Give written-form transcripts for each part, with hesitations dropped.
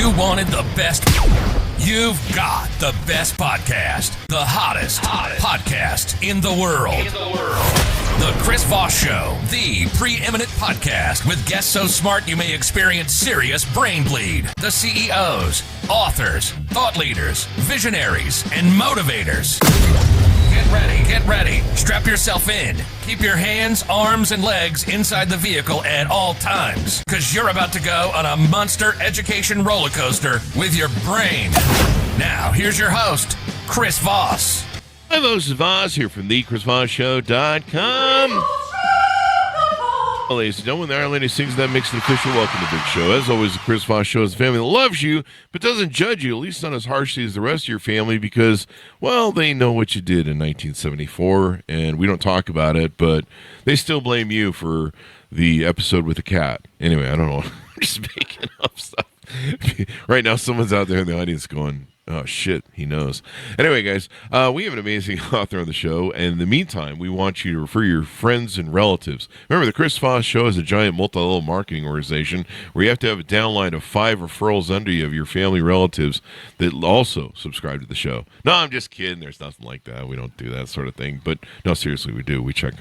You wanted the best. You've got the best podcast. The hottest podcast in the world. The Chris Voss Show, the preeminent podcast with guests so smart you may experience serious brain bleed. The CEOs, authors, thought leaders, visionaries, and motivators. Get ready. Strap yourself in. Keep your hands, arms, and legs inside the vehicle at all times, because you're about to go on a monster education roller coaster with your brain. Now, here's your host, Chris Voss. Hi, this is Voss here from thechrisvossshow.com. Well, ladies and gentlemen, the Iron Lady sings that makes it official. Welcome to the big show. As always, the Chris Voss Show is a family that loves you, but doesn't judge you, at least not as harshly as the rest of your family, because, well, they know what you did in 1974, and we don't talk about it, but they still blame you for the episode with the cat. Anyway, I don't know. I'm just making up stuff. Right now, someone's out there in the audience going, oh, shit, he knows. Anyway, guys, we have an amazing author on the show, and in the meantime, we want you to refer your friends and relatives. Remember, the Chris Voss Show is a giant multi-level marketing organization where you have to have a downline of 5 referrals under you of your family relatives that also subscribe to the show. No, I'm just kidding. There's nothing like that. We don't do that sort of thing. But, no, seriously, we do. We check,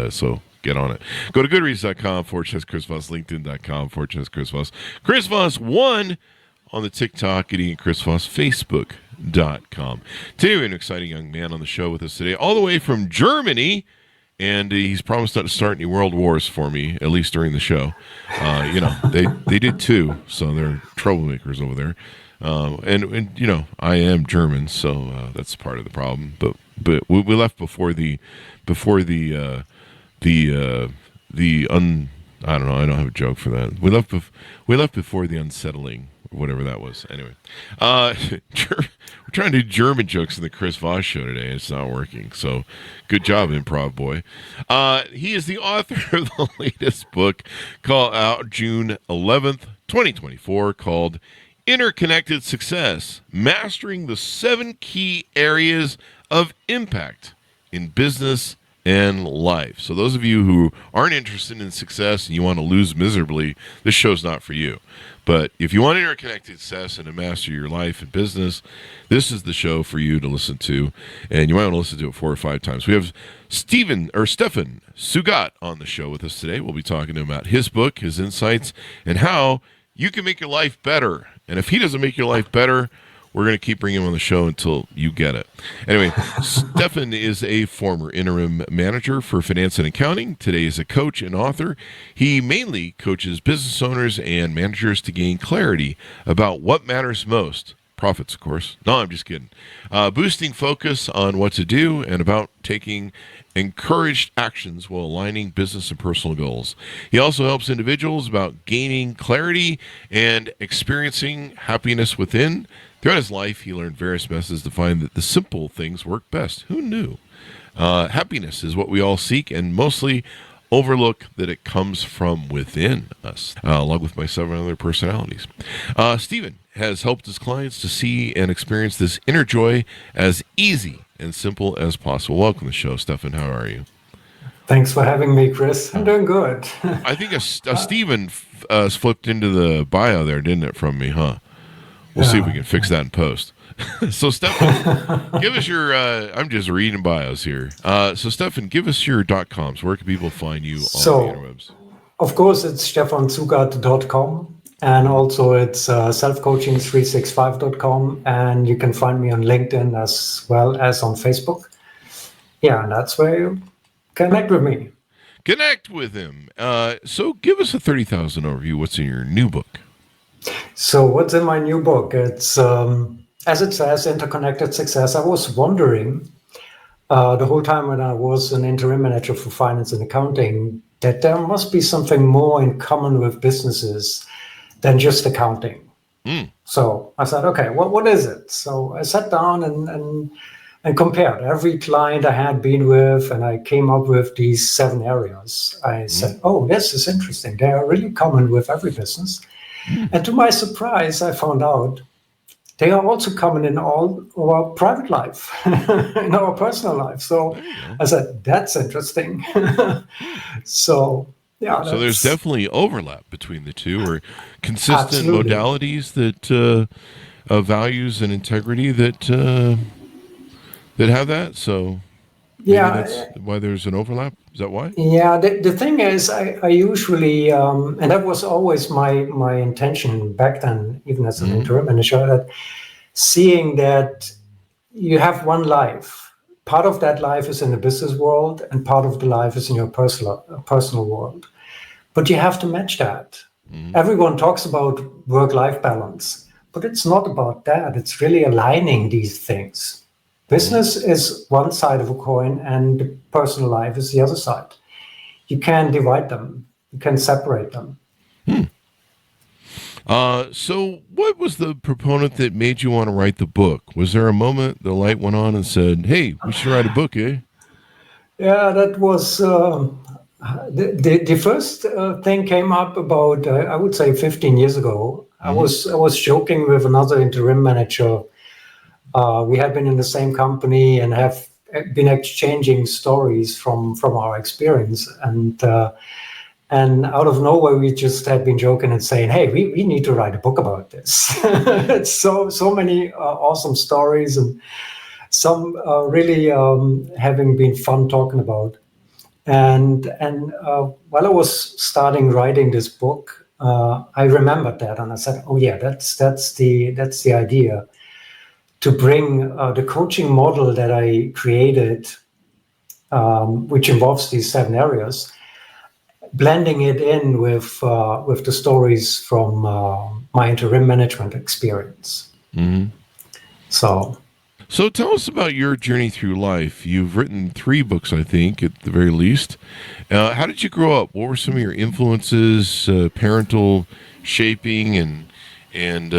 so get on it. Go to goodreads.com/Chris Voss, LinkedIn.com/Chris Voss. Chris Voss 1 on the TikTok, getting at Chris Voss, Facebook.com. Today we have an exciting young man on the show with us today, all the way from Germany, and he's promised not to start any world wars for me, at least during the show. They did too, so they're troublemakers over there. And I am German, so that's part of the problem. But we left before the I don't know. I don't have a joke for that. We left before the unsettling, or whatever that was. Anyway, we're trying to do German jokes in the Chris Voss Show today. It's not working. So, good job, improv boy. He is the author of the latest book called out June 11th, 2024, called Interconnected Success: Mastering the 7 Key Areas of Impact in Business and Life. So those of you who aren't interested in success and you want to lose miserably, this show's not for you. But if you want interconnected success and to master your life and business, this is the show for you to listen to. And you might want to listen to it 4 or 5 times. We have Stephan Szugat on the show with us today. We'll be talking to him about his book, his insights, and how you can make your life better. And if he doesn't make your life better, we're going to keep bringing him on the show until you get it. Anyway, Stephan is a former interim manager for finance and accounting. Today is a coach and author. He mainly coaches business owners and managers to gain clarity about what matters most. Profits, of course. No, I'm just kidding. Boosting focus on what to do and about taking encouraged actions while aligning business and personal goals. He also helps individuals about gaining clarity and experiencing happiness within. Throughout his life, he learned various methods to find that the simple things work best. Who knew? Happiness is what we all seek and mostly overlook that it comes from within us, along with my 7 other personalities. Stephan has helped his clients to see and experience this inner joy as easy and simple as possible. Welcome to the show, Stephan. How are you? Thanks for having me, Chris. I'm doing good. I think a Stephan flipped into the bio there, didn't it, from me, huh? We'll see if we can fix that in post. So, Stephan, give us your, I'm just reading bios here. So, Stephan, give us your .coms. Where can people find you on the interwebs? Of course, it's stephanzugat.com. And also it's selfcoaching365.com. And you can find me on LinkedIn as well as on Facebook. Yeah, and that's where you connect with me. Connect with him. So give us a 30,000 overview. What's in your new book? So what's in my new book? It's, as it says, Interconnected Success. I was wondering the whole time when I was an interim manager for finance and accounting that there must be something more in common with businesses than just accounting. So I said, okay, what is it? So I sat down and compared every client I had been with, and I came up with these 7 areas. I said, oh, this is interesting. They are really common with every business. And to my surprise, I found out they are also common in all our private life, in our personal life. So I said, that's interesting. So Yeah, So there's definitely overlap between the two, or consistent absolutely. modalities that values and integrity that have that. So maybe that's Yeah, why there's an overlap. Is that why? yeah. The thing is, I usually, and that was always my intention back then, even as an Mm-hmm. interim manager, that seeing that you have one life. Part of that life is in the business world, and part of the life is in your personal world. But you have to match that. Mm-hmm. Everyone talks about work-life balance, but it's not about that. It's really aligning these things. Mm-hmm. Business is one side of a coin, and the personal life is the other side. You can divide them. You can separate them. So what was the proponent that made you want to write the book? Was there a moment the light went on and said, "Hey, we should write a book, eh?" Yeah, that was the first thing came up about I would say 15 years ago. Mm-hmm. I was joking with another interim manager. We had been in the same company and have been exchanging stories from our experience, and out of nowhere we just had been joking and saying, "Hey, we need to write a book about this." It's so many awesome stories, and some really having been fun talking about. And while I was starting writing this book, I remembered that, and I said, "Oh yeah, that's the idea, to bring the coaching model that I created, which involves these 7 areas, blending it in with the stories from my interim management experience." Mm-hmm. So. So tell us about your journey through life. You've written 3 books, I think, at the very least. How did you grow up? What were some of your influences, parental shaping, and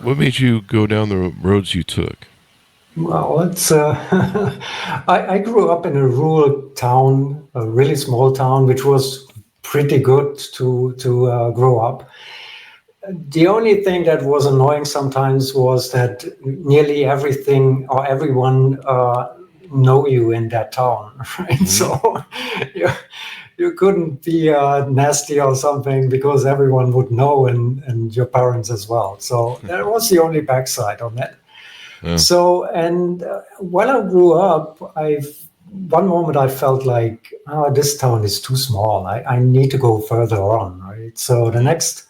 what made you go down the roads you took? Well, it's I grew up in a rural town, a really small town, which was pretty good to grow up. The only thing that was annoying sometimes was that nearly everything or everyone know you in that town, right? Mm-hmm. So you, you couldn't be nasty or something because everyone would know, and your parents as well. So that was the only backside on that. Yeah. So, and while I grew up, one moment I felt like, oh, this town is too small. I need to go further on, right? So the next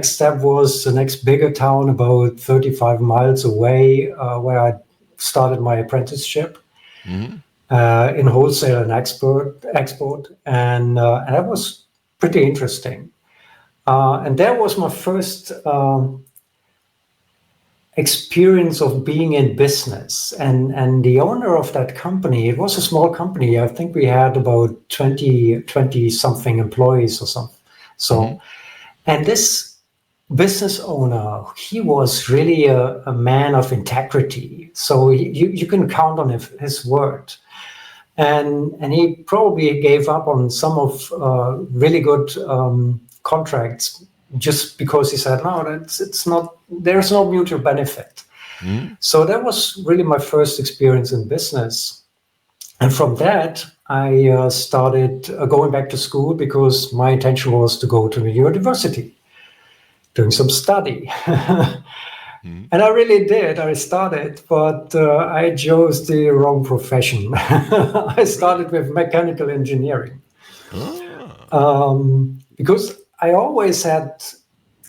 step was the next bigger town about 35 miles away, where I started my apprenticeship Mm-hmm. in wholesale and export, and that was pretty interesting. And that was my first experience of being in business, and the owner of that company, it was a small company. I think we had about 20 something employees or something. So, Mm-hmm. and this business owner, he was really a man of integrity. So you can count on his word. And he probably gave up on some of really good contracts just because he said, no, it's not, there's no mutual benefit. Mm-hmm. So that was really my first experience in business. And from that, I started going back to school because my intention was to go to the university, doing some study. And I really did. I started, but I chose the wrong profession. I started with mechanical engineering Ah. because I always had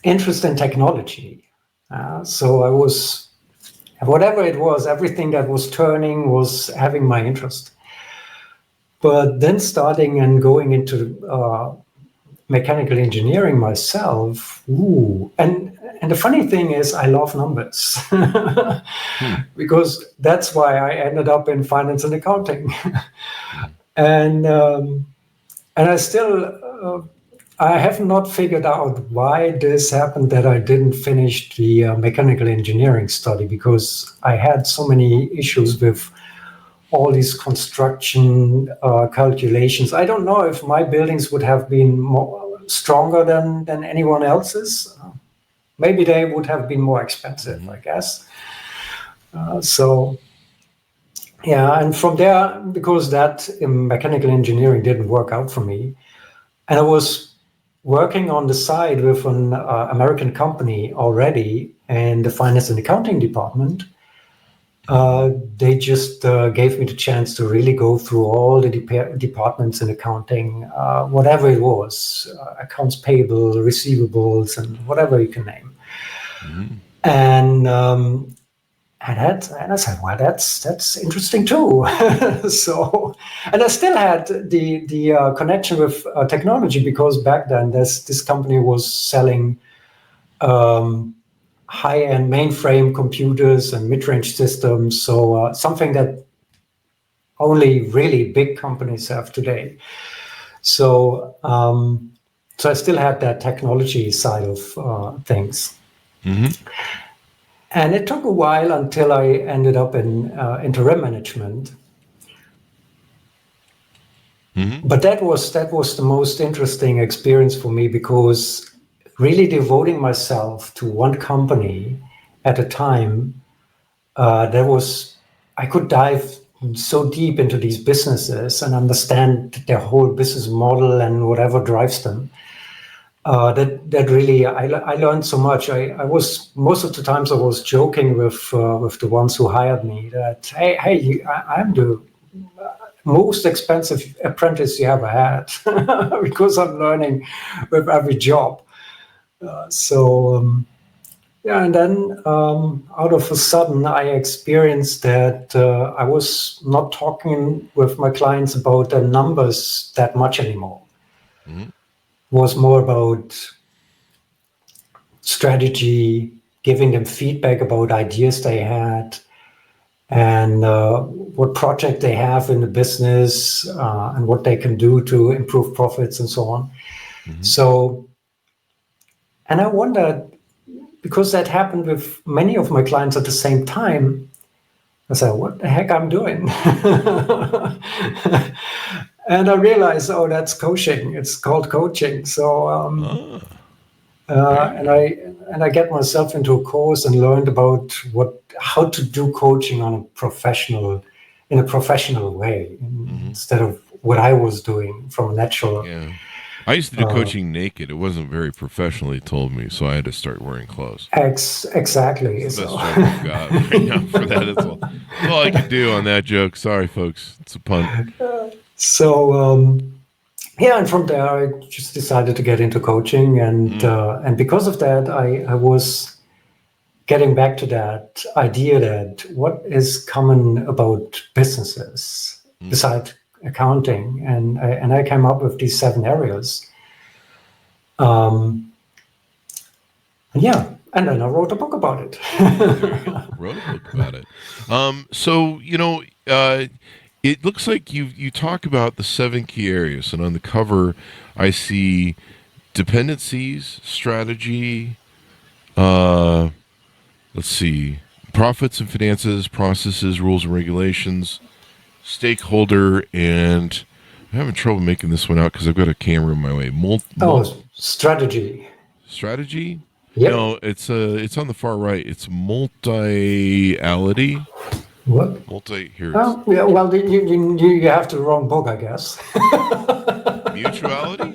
interest in technology. So I was, whatever it was, everything that was turning was having my interest. But then starting and going into mechanical engineering myself, and the funny thing is, I love numbers because that's why I ended up in finance and accounting, and I still I have not figured out why this happened that I didn't finish the mechanical engineering study, because I had so many issues with all these construction calculations. I don't know if my buildings would have been stronger than anyone else's. Maybe they would have been more expensive, I guess. So, yeah, and from there, because that mechanical engineering didn't work out for me, And I was working on the side with an American company already in the finance and accounting department. They just gave me the chance to really go through all the departments in accounting, whatever it was, accounts payable, receivables, and whatever you can name. Mm-hmm. And I said, well, that's interesting too. So, and I still had the connection with technology, because back then this company was selling high-end mainframe computers and mid-range systems. So something that only really big companies have today. So so I still had that technology side of things. Mm-hmm. And it took a while until I ended up in interim management. Mm-hmm. But that was the most interesting experience for me, because really devoting myself to one company at a time, I could dive so deep into these businesses and understand their whole business model and whatever drives them. That really, I learned so much. I was, most of the times I was joking with the ones who hired me that, hey, I'm the most expensive apprentice you ever had, because I'm learning with every job. And then out of a sudden, I experienced that I was not talking with my clients about the numbers that much anymore. Mm-hmm. Was more about strategy, giving them feedback about ideas they had, and what project they have in the business, and what they can do to improve profits and so on. Mm-hmm. So, and I wondered, because that happened with many of my clients at the same time, I said, what the heck I'm doing? And I realized, that's coaching. It's called coaching. So, and I get myself into a course and learned about how to do coaching in a professional way, mm-hmm. instead of what I was doing from a natural. Yeah. I used to do coaching naked. It wasn't very professionally told me, so I had to start wearing clothes. Exactly. That's the best joke I've got right now for that. That's all I could do on that joke. Sorry, folks. It's a pun. And from there, I just decided to get into coaching. And because of that, I was getting back to that idea that what is common about businesses besides accounting, and I came up with these 7 areas. And then I wrote a book about it. There you go. Wrote a book about it. So it looks like you talk about the 7 key areas, and on the cover, I see dependencies, strategy. Let's see, profits and finances, processes, rules and regulations, stakeholder, and I'm having trouble making this one out because I've got a camera in my way. Strategy. Strategy? Yep. No, it's on the far right. It's multiality. What? Here. Oh, yeah. Well, you have the wrong book, I guess. Mutuality?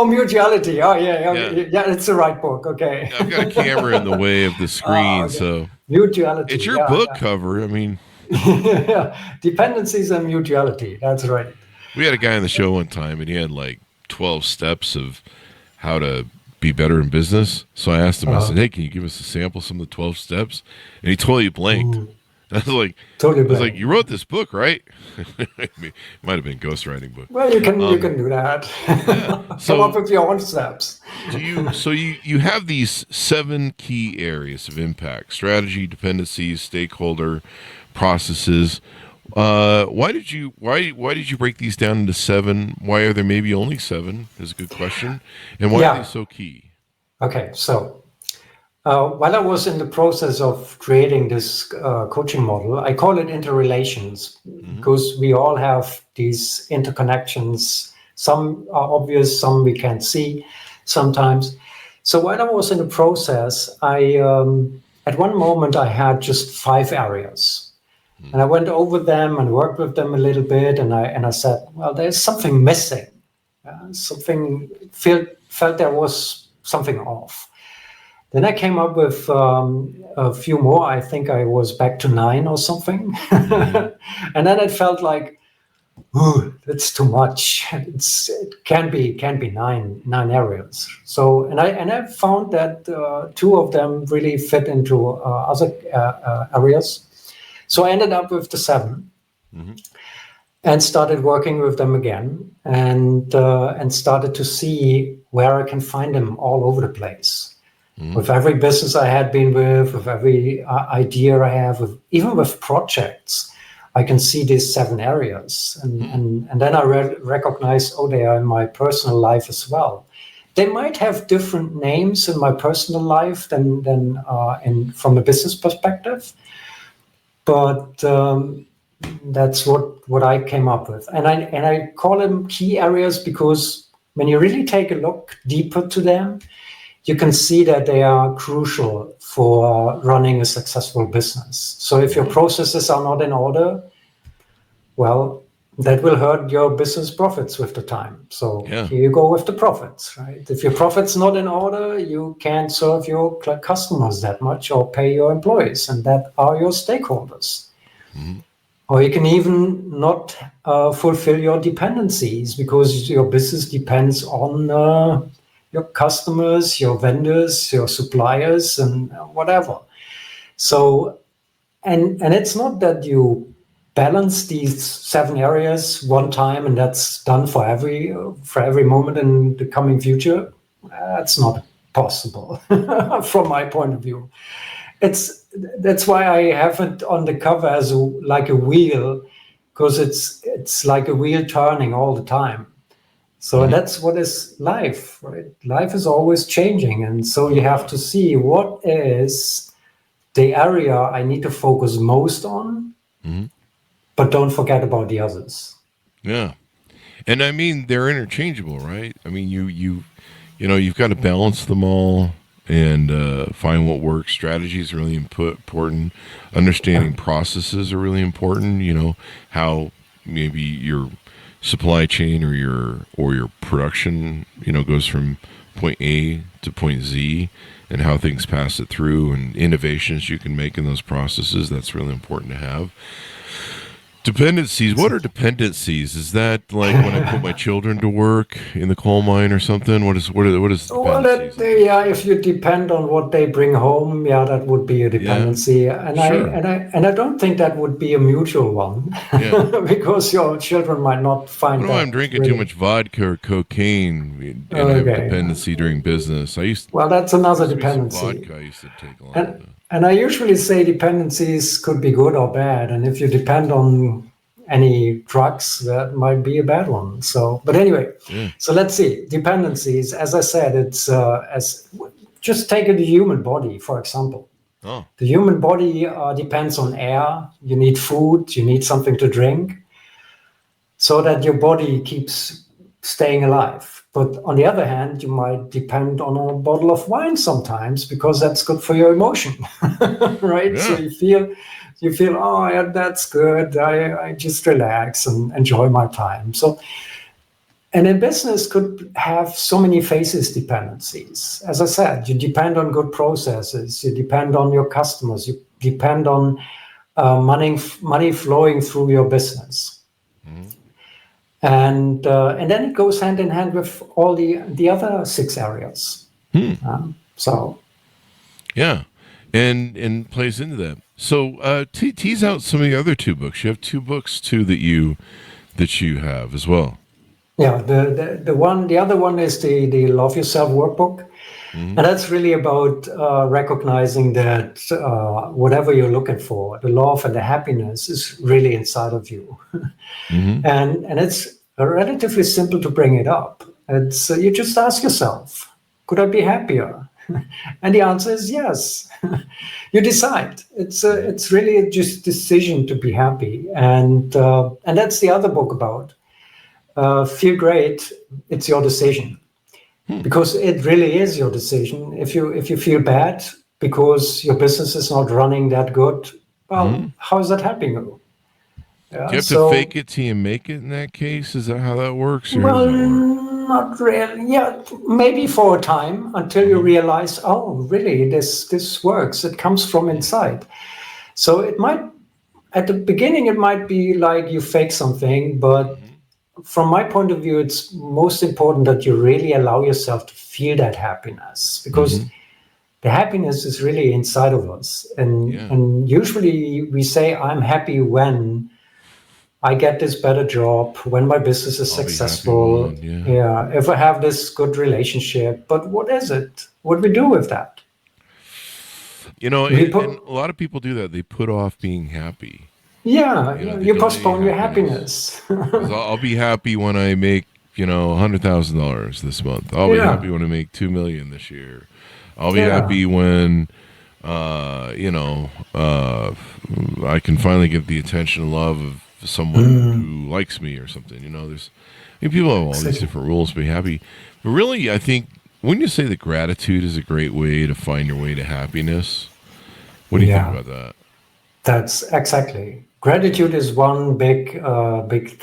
Mutuality. Oh, yeah. It's the right book. Okay. Yeah, I've got a camera in the way of the screen, so mutuality. It's your book cover. I mean, dependencies and mutuality. That's right. We had a guy on the show one time, and he had like 12 steps of how to be better in business. So I asked him. I said, "Hey, can you give us a sample of some of the 12 steps?" And he totally blanked. Ooh. I was like, you wrote this book, right? It might have been ghostwriting book. Well, you can do that. Yeah. Come up with your own steps. You have these 7 key areas of impact: strategy, dependencies, stakeholder, processes. Why did you break these down into 7? Why are there maybe only 7? Is a good question. And why are they so key? Okay, so while I was in the process of creating this coaching model, I call it interrelations, because we all have these interconnections. Some are obvious, some we can't see sometimes. So while I was in the process, I at one moment I had just 5 areas. And I went over them and worked with them a little bit, and I said, well, there's something missing. Something felt there was something off. Then I came up with a few more. I think I was back to 9 or something. And then it felt like, ooh, that's too much. It can be 9 areas. So and I found that 2 of them really fit into other areas. So I ended up with the 7. And started working with them again, and started to see where I can find them all over the place. With every business I had been with every idea I have, even with projects, I can see these 7 areas, and then I recognize, oh, they are in my personal life as well. They might have different names in my personal life than from a business perspective, but that's what I came up with, and I call them key areas because when you really take a look deeper to them, you can see that they are crucial for running a successful business. So if your processes are not in order, well, that will hurt your business profits with the time. So Here you go with the profits, right? If your profits not in order, you can't serve your customers that much or pay your employees, and that are your stakeholders. Or you can even not fulfill your dependencies because your business depends on your customers, your vendors, your suppliers, and whatever. So, and it's not that you balance these 7 areas one time and that's done for every moment in the coming future. That's not possible from my point of view. That's why I have it on the cover as like a wheel, because it's like a wheel turning all the time. So that's what is life, right? Life is always changing, and so you have to see what is the area I need to focus most on, but don't forget about the others. Yeah, and I mean they're interchangeable, right? I mean you've got to balance them all and find what works. Strategy is really important. Understanding processes are really important. You know, how maybe your supply chain or your production, goes from point A to point Z, and how things pass it through, and innovations you can make in those processes. That's really important to have. Dependencies. What are dependencies? Is that like when I put my children to work in the coal mine or something? What is dependencies? Well, if you depend on what they bring home, that would be a dependency. Yeah, and I don't think that would be a mutual one, because your children might not find that. I'm drinking too much vodka or cocaine, and I have dependency during business. That's another dependency. Vodka I used to take a lot of it. And I usually say dependencies could be good or bad. And if you depend on any drugs, that might be a bad one. So, but anyway, So let's see. Dependencies, as I said, it's just take the human body, for example. Oh. The human body depends on air. You need food. You need something to drink so that your body keeps staying alive. But on the other hand, you might depend on a bottle of wine sometimes because that's good for your emotion, right? Yeah. So you feel, oh, yeah, that's good. I just relax and enjoy my time. So, and in business could have so many phases dependencies. As I said, you depend on good processes. You depend on your customers. You depend on money flowing through your business. And then it goes hand in hand with all the other 6 areas. And plays into that. So tease out some of the other 2 books. You have 2 books too that you have as well. Yeah, the other one is the Love Yourself workbook, and that's really about recognizing that whatever you're looking for, the love and the happiness is really inside of you. And it's relatively simple to bring it up. It's you just ask yourself, could I be happier? And the answer is yes. You decide. It's really just decision to be happy, and that's the other book about. Feel great. It's your decision, because it really is your decision. If you feel bad because your business is not running that good, well, how is that helping you? Yeah, Do you have so, to fake it till you make it in that case? Is that how that works? Or how well, does that work? not really. Yeah, maybe for a time until you realize, oh, really, this works. It comes from inside. So it might, at the beginning, it might be like you fake something, but from my point of view, it's most important that you really allow yourself to feel that happiness, because the happiness is really inside of us. Yeah. And usually we say, I'm happy when I get this better job, when my business is I'll be happy successful. when, yeah. Yeah, if I have this good relationship. But what is it? What we do with that? You know, We and put, a lot of people do that. They put off being happy. yeah, You know, they you delay postpone your happiness. happiness. 'Cause I'll be happy when I make, $100,000 this month. I'll be Yeah. happy when I make 2 million this year. I'll be Yeah. happy when, I can finally get the attention and love of someone who likes me or something. People have all these Exactly. different rules to be happy. But really, I think, when you say that gratitude is a great way to find your way to happiness, what do you think Yeah. about that? That's exactly. Gratitude is one big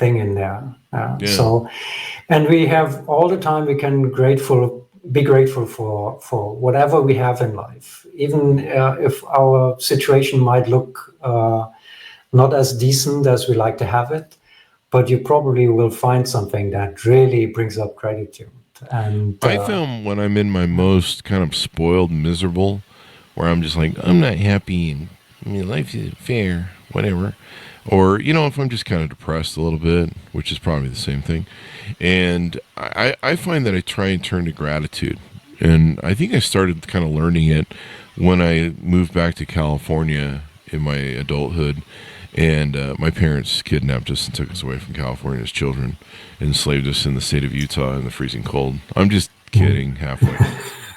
thing in there. Yeah. So, and we have all the time we can be grateful for whatever we have in life, even if our situation might look not as decent as we like to have it, but you probably will find something that really brings up gratitude. And I found when I'm in my most kind of spoiled, miserable, where I'm just like, I'm not happy and life isn't fair, whatever. Or, if I'm just kind of depressed a little bit, which is probably the same thing. And I find that I try and turn to gratitude. And I think I started kind of learning it when I moved back to California in my adulthood. And my parents kidnapped us and took us away from California as children, and enslaved us in the state of Utah in the freezing cold. I'm just kidding, halfway.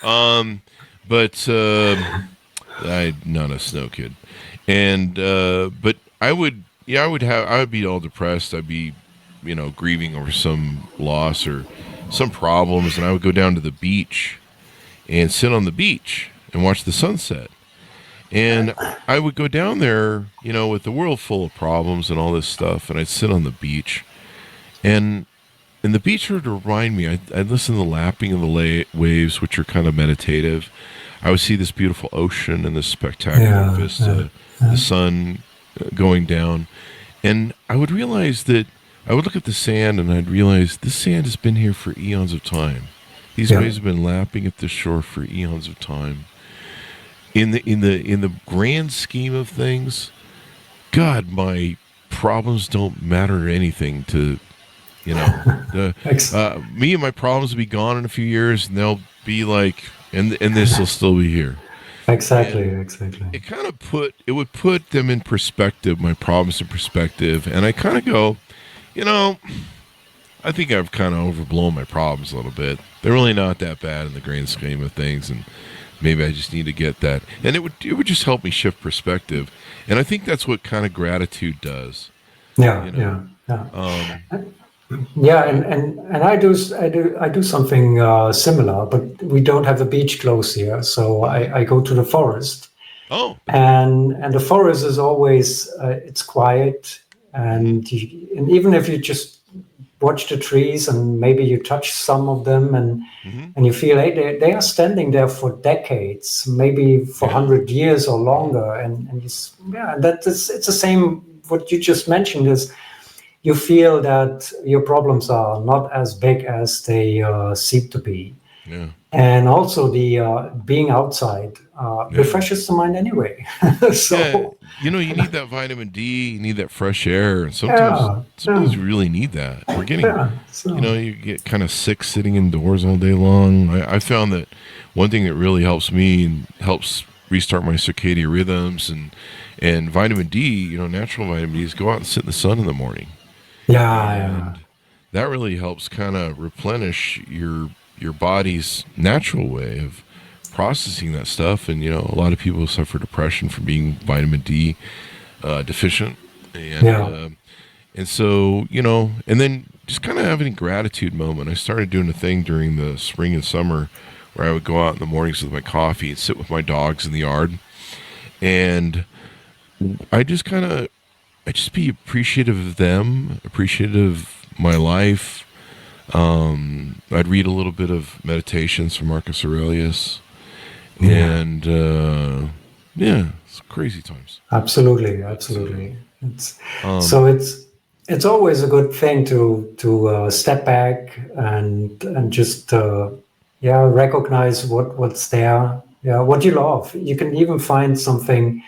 But I'm not a snow kid. And but I would be all depressed. I'd be, grieving over some loss or some problems, and I would go down to the beach and sit on the beach and watch the sunset. And I would go down there, with the world full of problems and all this stuff, and I'd sit on the beach, and the beach would remind me. I'd listen to the lapping of the waves, which are kind of meditative. I would see this beautiful ocean and this spectacular vista, the sun going down, and I would realize that I would look at the sand, and I'd realize this sand has been here for eons of time. These waves have been lapping at the shore for eons of time. In the grand scheme of things, God, my problems don't matter anything to, me and my problems will be gone in a few years, and they'll be like, and this will still be here. exactly. It kind of would put them in perspective, my problems in perspective, and I kind of go, I think I've kind of overblown my problems a little bit. They're really not that bad in the grand scheme of things, and maybe I just need to get that. And it would just help me shift perspective. And I think that's what kind of gratitude does. Yeah. And I do something similar, but we don't have a beach close here, so I go to the forest. Oh. And the forest is always it's quiet, and even if you just watch the trees and maybe you touch some of them, and you feel, hey, they are standing there for decades, maybe for 100 years or longer, and it's the same. What you just mentioned is, you feel that your problems are not as big as they seem to be. Yeah. And also the being outside refreshes the mind anyway. So you need that vitamin D, you need that fresh air, and sometimes you really need that. We're getting, you get kind of sick sitting indoors all day long. I found that one thing that really helps me and helps restart my circadian rhythms and vitamin D, natural vitamin D, is go out and sit in the sun in the morning. And that really helps kind of replenish your body's natural way of processing that stuff. And a lot of people suffer depression from being vitamin D deficient, and so and then just kind of having a gratitude moment. I started doing a thing during the spring and summer where I would go out in the mornings with my coffee and sit with my dogs in the yard, and I just kind of just be appreciative of them, appreciative of my life. I'd read a little bit of Meditations from Marcus Aurelius. And, it's crazy times. Absolutely. It's always a good thing to step back and just recognize what's there. Yeah, what you love. You can even find something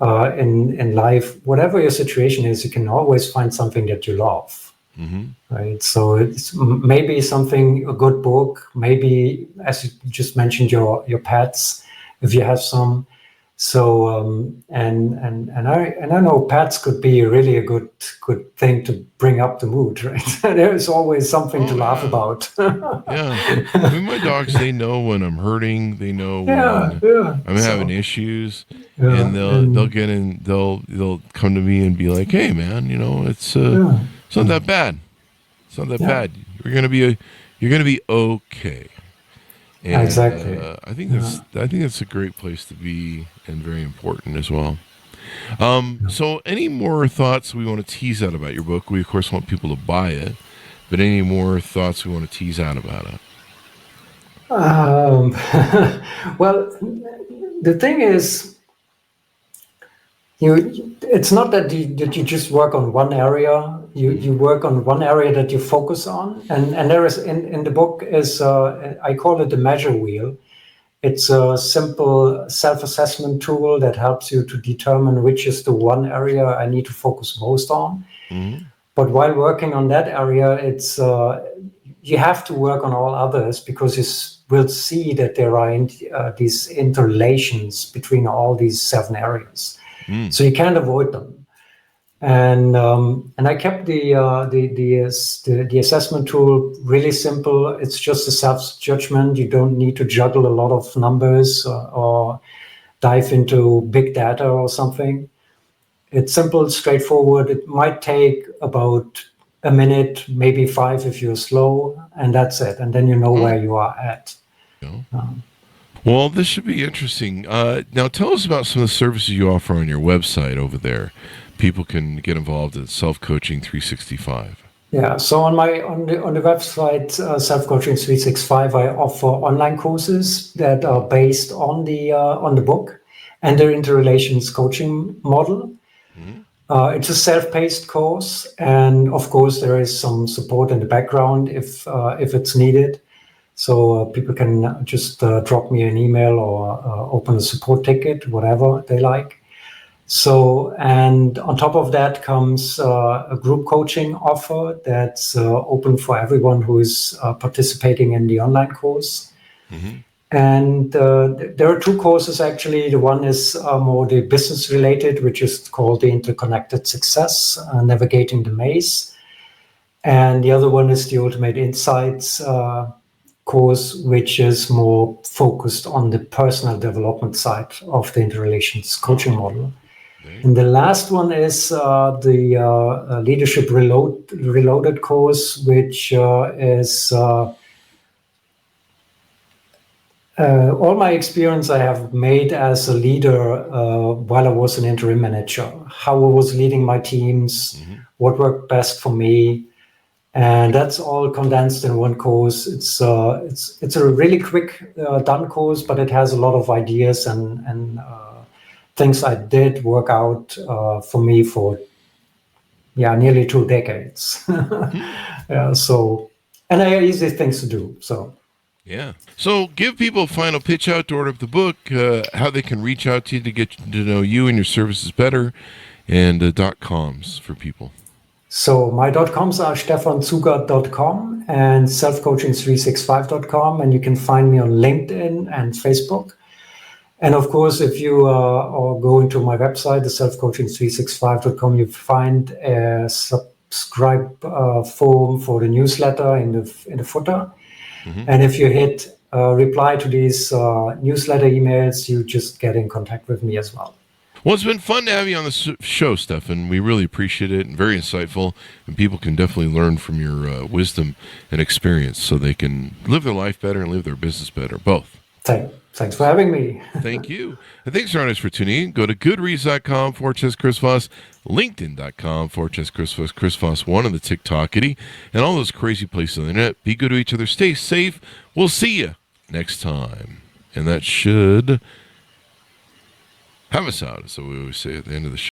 in life, whatever your situation is. You can always find something that you love. Mm-hmm. Right. So it's maybe a good book. Maybe, as you just mentioned, your pets, if you have some. So and I know pets could be really a good thing to bring up the mood, right? There's always something to laugh about. Yeah, I mean, my dogs, they know when I'm hurting. They know when I'm having issues, and they'll get in. They'll come to me and be like, "Hey, man, it's not that bad. It's not that bad. You're gonna be okay." And, exactly. I think that's a great place to be, and very important as well. So any more thoughts we want to tease out about your book? We of course want people to buy it, but any more thoughts we want to tease out about it? Well, the thing is, it's not that you just work on one area. You work on one area that you focus on, and there is in the book is I call it the measure wheel. It's a simple self-assessment tool that helps you to determine which is the one area I need to focus most on. Mm-hmm. But while working on that area, it's you have to work on all others, because you will see that there are these interrelations between all these 7 areas. So you can't avoid them. And I kept the assessment tool really simple. It's just a self-judgment. You don't need to juggle a lot of numbers or dive into big data or something. It's simple, straightforward. It might take about a minute, maybe 5 if you're slow, and that's it. And then you know where you are at. Well, this should be interesting. Now, tell us about some of the services you offer on your website over there. People can get involved at Self-Coaching 365. Yeah, so on the website Self-Coaching 365, I offer online courses that are based on the book and the interrelations coaching model. Mm-hmm. It's a self-paced course, and of course there is some support in the background if it's needed. So people can just drop me an email or open a support ticket, whatever they like. So, and on top of that comes a group coaching offer that's open for everyone who is participating in the online course. Mm-hmm. And there are 2 courses, actually. The one is more the business related, which is called the Interconnected Success, Navigating the Maze. And the other one is the Ultimate Insights course, which is more focused on the personal development side of the interrelations coaching model. And the last one is the Leadership Reloaded course, which is all my experience I have made as a leader while I was an interim manager, how I was leading my teams, what worked best for me. And that's all condensed in one course. It's a really quick done course, but it has a lot of ideas and things I did work out for me for nearly 2 decades. So, and they are easy things to do. So. Yeah. So give people a final pitch out to order up the book, how they can reach out to you to get to know you and your services better, and .coms for people. So my .coms are stephan.szugat.com and selfcoaching365.com, and you can find me on LinkedIn and Facebook. And of course, if you go into my website, the selfcoaching365.com, you find a subscribe form for the newsletter in the footer. Mm-hmm. And if you hit reply to these newsletter emails, you just get in contact with me as well. Well, it's been fun to have you on the show, Stephan. We really appreciate it, and very insightful, and people can definitely learn from your wisdom and experience so they can live their life better and live their business better, both. Thank you. Thanks for having me. Thank you. And thanks, Arnish, for tuning in. Go to goodreads.com/Chris Voss, LinkedIn.com/Chris Voss, Chris Voss 1 on the TikTokity, and all those crazy places on the internet. Be good to each other. Stay safe. We'll see you next time. And that should have us out, so we always say at the end of the show.